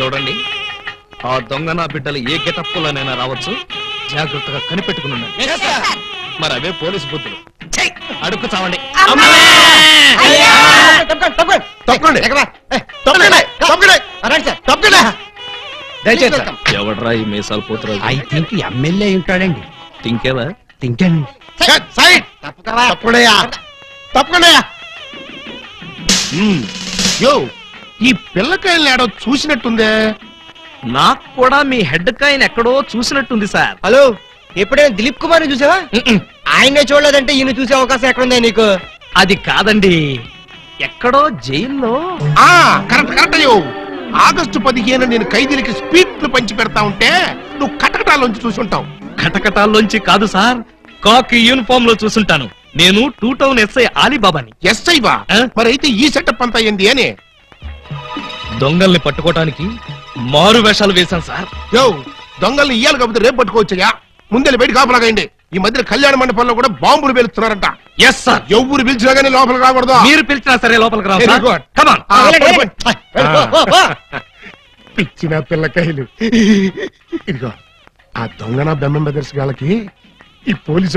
చూడండి, ఆ దొంగ నా బిడ్డలు ఏ గెటప్పులోనైనా రావచ్చు, జాగ్రత్తగా కనిపెట్టుకుని ఉండండి. మరి అవే పోలీసు బుద్ధులు. అడుక్కు చావండి. ఎవడ్రా ఈ మీసాలు పోతురాజు? ఐ థింక్ ఎమ్మెల్యే ఉంటాడండి. తింకేవా? తింకండి. యో, ఈ పిల్లకాయలు ఏడో చూసినట్టుందే. నాకు కూడా మీ హెడ్ కాయని ఎక్కడో చూసినట్టుంది సార్. హలో, ఎప్పుడైనా దిలీప్ కుమార్ ని చూసావా? ఆయనే చూడలేదంటే ఈయన చూసే అవకాశం ఎక్కడుందా నీకు? అది కాదండి, ఎక్కడో జైల్లో. కరెక్ట్ కరెక్ట్ అయ్యో. ఆగస్టు 15 నేను ఖైదీలకి స్పీడ్లు పంచి పెడతా ఉంటే నువ్వు కటకటాల్లోంచి చూసుంటావు. కటకటాల్లోంచి కాదు సార్, కాకి యూనిఫామ్ లో చూసుంటాను. నేను 2 టౌన్ ఎస్ఐ ఆలీబాబాని. ఎస్ఐ బా? మరి అయితే ఈ సెటప్ అంతా ఏంది అని? దొంగల్ని పట్టుకోవటానికి మారు వేషాలు వేశాను సార్. యో, దొంగల్ని ఇయ్యాలి కాబట్టి రేపు పట్టుకోవచ్చయ్యా. ముందే బయట కాపలాగండి. ఈ మధ్య కళ్యాణ మండపంలో కూడా బాంబులు పేలుస్తున్నారంట. Yes sir. ఎవరు పిలిచినా గానీ లోపలికి రాకూడదు. మీరు పిలిచినా సరే లోపలికి రావు. Very good. Come on. పిచ్చిన పిల్లకాయలు. ఇదిగో, ఆ దొంగన బెమ్మె బెదర్స్ గాళ్ళకి ఈ పోలీసు